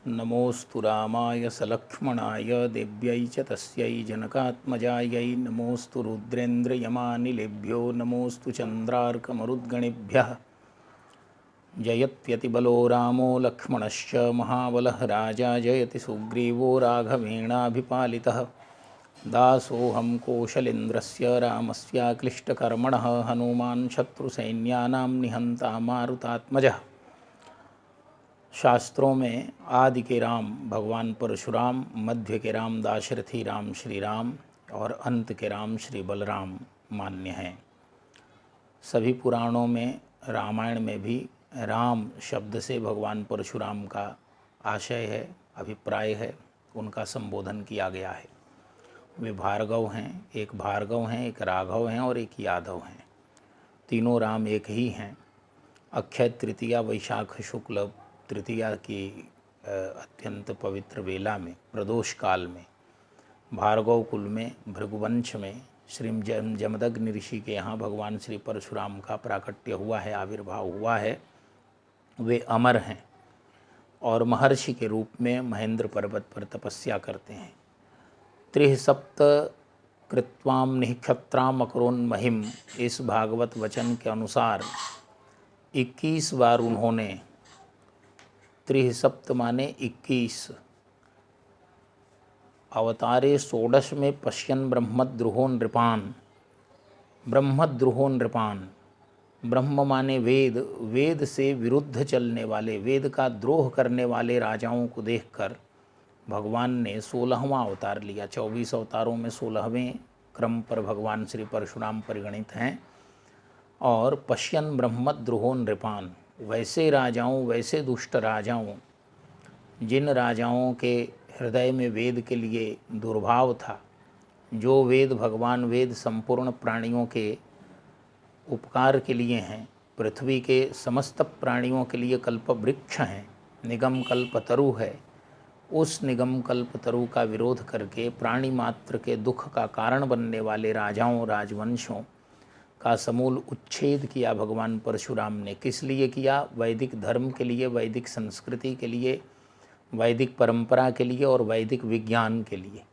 नमोऽस्तु रामाय सलक्ष्मणाय देव्यै च तस्यै जनकात्मजायै नमोऽस्तु रुद्रेन्द्रयमानिलेभ्यो नमोऽस्तु चन्द्रार्कमरुद्गणेभ्यः। जयत्यतिबलो रामो लक्ष्मणश्च महाबलः राजा जयति सुग्रीवो राघवेणाभिपालितः। दासोऽहं कौशलेन्द्रस्य रामस्याक्लिष्टकर्मणः हनुमान् शत्रुसैन्यानां निहन्ता मारुतात्मजः। शास्त्रों में आदि के राम भगवान परशुराम, मध्य के राम दाशरथी राम श्री राम और अंत के राम श्री बलराम मान्य हैं। सभी पुराणों में, रामायण में भी राम शब्द से भगवान परशुराम का आशय है, अभिप्राय है, उनका संबोधन किया गया है। वे भार्गव हैं, एक भार्गव हैं, एक राघव हैं और एक यादव हैं। तीनों राम एक ही हैं। अक्षय तृतीया वैशाख शुक्ल तृतीया की अत्यंत पवित्र वेला में, प्रदोष काल में, भार्गव कुल में, भृगुवंश में श्री जमदग्नि ऋषि के यहाँ भगवान श्री परशुराम का प्राकट्य हुआ है, आविर्भाव हुआ है। वे अमर हैं और महर्षि के रूप में महेंद्र पर्वत पर तपस्या करते हैं। त्रिः सप्त कृत्वाम निक्षत्राम अकरोन्महिम, इस भागवत वचन के अनुसार 21 बार उन्होंने, त्रिः सप्त माने 21, अवतारे षोडश में पश्यन ब्रह्मद्रुहो नृपान, ब्रह्मद्रुहो नृपान, ब्रह्म माने वेद, वेद से विरुद्ध चलने वाले, वेद का द्रोह करने वाले राजाओं को देखकर भगवान ने 16वां अवतार लिया। 24 अवतारों में 16वें क्रम पर भगवान श्री परशुराम परिगणित हैं। और पश्यन ब्रह्मद्रुहो नृपान, वैसे राजाओं, वैसे दुष्ट राजाओं, जिन राजाओं के हृदय में वेद के लिए दुर्भाव था, जो वेद, भगवान वेद संपूर्ण प्राणियों के उपकार के लिए हैं, पृथ्वी के समस्त प्राणियों के लिए कल्प वृक्ष हैं, निगम कल्प तरु है, उस निगम कल्प तरु का विरोध करके प्राणी मात्र के दुख का कारण बनने वाले राजाओं, राजवंशों का समूल उच्छेद किया भगवान परशुराम ने। किस लिए किया? वैदिक धर्म के लिए, वैदिक संस्कृति के लिए, वैदिक परंपरा के लिए और वैदिक विज्ञान के लिए।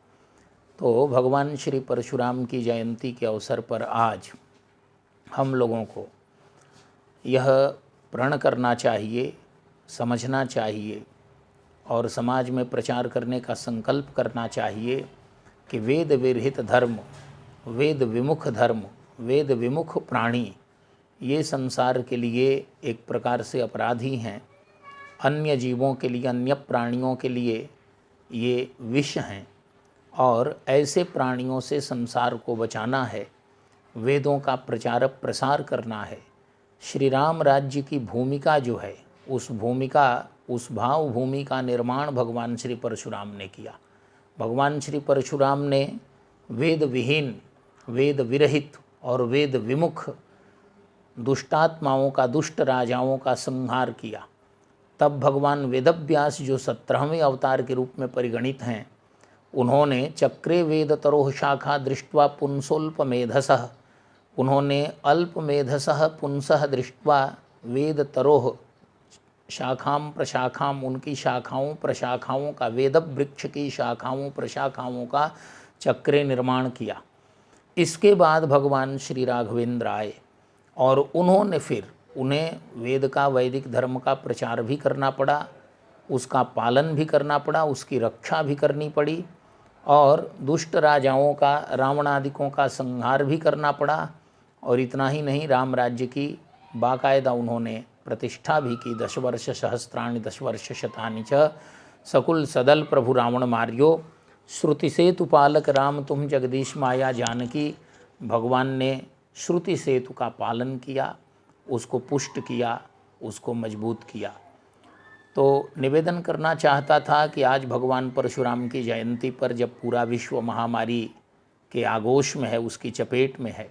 तो भगवान श्री परशुराम की जयंती के अवसर पर आज हम लोगों को यह प्रण करना चाहिए, समझना चाहिए और समाज में प्रचार करने का संकल्प करना चाहिए कि वेद विरहित धर्म, वेद विमुख धर्म, वेद विमुख प्राणी ये संसार के लिए एक प्रकार से अपराधी हैं। अन्य जीवों के लिए, अन्य प्राणियों के लिए ये विष हैं और ऐसे प्राणियों से संसार को बचाना है, वेदों का प्रचार प्रसार करना है। श्री राम राज्य की भूमिका जो है, उस भूमिका, उस भाव भूमि का निर्माण भगवान श्री परशुराम ने किया। भगवान श्री परशुराम ने वेद विहीन, वेद विरहित और वेद विमुख दुष्टात्माओं का, दुष्ट राजाओं का संहार किया। तब भगवान वेदव्यास जो 17वें अवतार के रूप में परिगणित हैं, उन्होंने चक्रे वेद तरोह शाखा दृष्ट्वा पुंसोल्प मेधसः, उन्होंने अल्प मेधसः पुंसः दृष्ट्वा वेद तरोह शाखाम प्रशाखाम, उनकी शाखाओं प्रशाखाओं का, वेद वृक्ष की शाखाओं प्रशाखाओं का चक्रे निर्माण किया। इसके बाद भगवान श्री राघवेंद्र आए और उन्होंने फिर, उन्हें वेद का, वैदिक धर्म का प्रचार भी करना पड़ा, उसका पालन भी करना पड़ा, उसकी रक्षा भी करनी पड़ी और दुष्ट राजाओं का, रावणादिकों का संहार भी करना पड़ा। और इतना ही नहीं, राम राज्य की बाकायदा उन्होंने प्रतिष्ठा भी की। 10 वर्ष सहस्त्राणि 10 वर्ष शतानि च सकुल सदल प्रभु रावण मार्यो, श्रुति सेतु पालक राम तुम जगदीश माया जानकी। भगवान ने श्रुति सेतु का पालन किया, उसको पुष्ट किया, उसको मजबूत किया। तो निवेदन करना चाहता था कि आज भगवान परशुराम की जयंती पर, जब पूरा विश्व महामारी के आगोश में है, उसकी चपेट में है,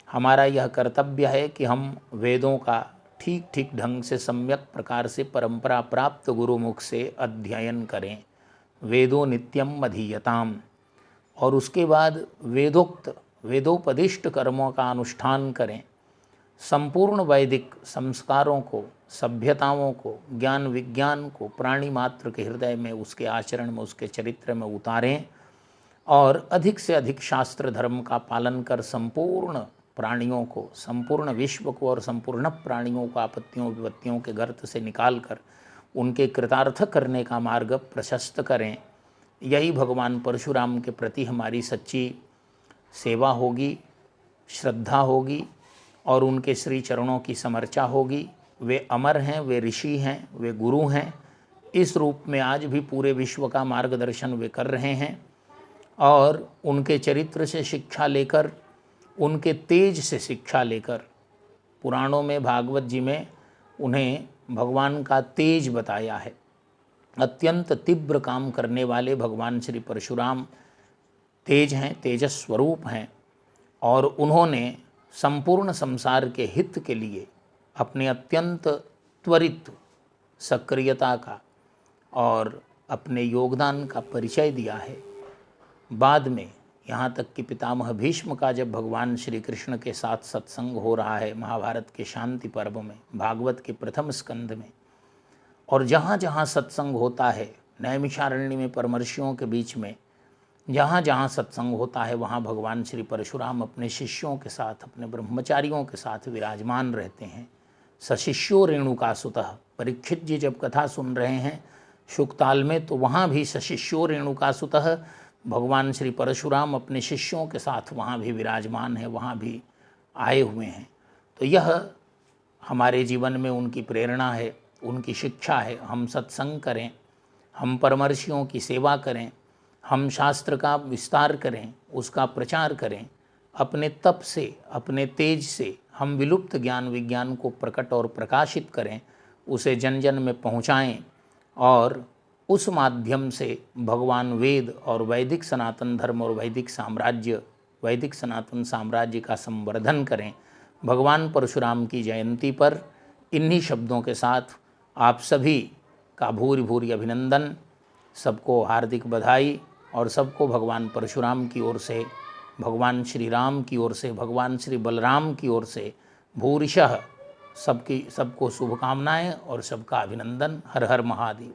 हमारा यह कर्तव्य है कि हम वेदों का ठीक ठीक ढंग से, सम्यक प्रकार से, परंपरा प्राप्त गुरुमुख से अध्ययन करें। वेदो नित्यम अधीयताम, और उसके बाद वेदोक्त, वेदोपदिष्ट कर्मों का अनुष्ठान करें। संपूर्ण वैदिक संस्कारों को सभ्यताओं को, ज्ञान विज्ञान को प्राणी मात्र के हृदय में, उसके आचरण में, उसके चरित्र में उतारें और अधिक से अधिक शास्त्र धर्म का पालन कर संपूर्ण प्राणियों को, संपूर्ण विश्व को और संपूर्ण प्राणियों को आपत्तियों विपत्तियों के गर्त से निकाल कर उनके कृतार्थ करने का मार्ग प्रशस्त करें। यही भगवान परशुराम के प्रति हमारी सच्ची सेवा होगी, श्रद्धा होगी और उनके श्री चरणों की समर्चा होगी। वे अमर हैं, वे ऋषि हैं, वे गुरु हैं। इस रूप में आज भी पूरे विश्व का मार्गदर्शन वे कर रहे हैं और उनके चरित्र से शिक्षा लेकर, उनके तेज से शिक्षा लेकर, पुराणों में, भागवत जी में उन्हें भगवान का तेज बताया है। अत्यंत तीव्र काम करने वाले भगवान श्री परशुराम तेज हैं, तेजस स्वरूप हैं और उन्होंने संपूर्ण संसार के हित के लिए अपने अत्यंत त्वरित सक्रियता का और अपने योगदान का परिचय दिया है। बाद में यहाँ तक कि पितामह भीष्म का जब भगवान श्री कृष्ण के साथ सत्संग हो रहा है महाभारत के शांति पर्व में, भागवत के प्रथम स्कंध में, और जहाँ जहाँ सत्संग होता है, नैमिषारण्य में परमर्षियों के बीच में जहाँ जहाँ सत्संग होता है, वहाँ भगवान श्री परशुराम अपने शिष्यों के साथ, अपने ब्रह्मचारियों के साथ विराजमान रहते हैं। सशिष्यो रेणुकासुतः, परीक्षित जी जब कथा सुन रहे हैं शुकताल में, तो वहाँ भी सशिष्यो रेणुकासुतः भगवान श्री परशुराम अपने शिष्यों के साथ वहाँ भी विराजमान है, वहाँ भी आए हुए हैं। तो यह हमारे जीवन में उनकी प्रेरणा है, उनकी शिक्षा है। हम सत्संग करें, हम परमर्षियों की सेवा करें, हम शास्त्र का विस्तार करें, उसका प्रचार करें, अपने तप से, अपने तेज से हम विलुप्त ज्ञान विज्ञान को प्रकट और प्रकाशित करें, उसे जन जन में पहुँचाएँ और उस माध्यम से भगवान वेद और वैदिक सनातन धर्म और वैदिक साम्राज्य, वैदिक सनातन साम्राज्य का संवर्धन करें। भगवान परशुराम की जयंती पर इन्हीं शब्दों के साथ आप सभी का भूरि भूरि अभिनंदन, सबको हार्दिक बधाई और सबको भगवान परशुराम की ओर से, भगवान श्री राम की ओर से, भगवान श्री बलराम की ओर से भूरिशः सबको शुभकामनाएं और सबका अभिनंदन। हर हर महादेव।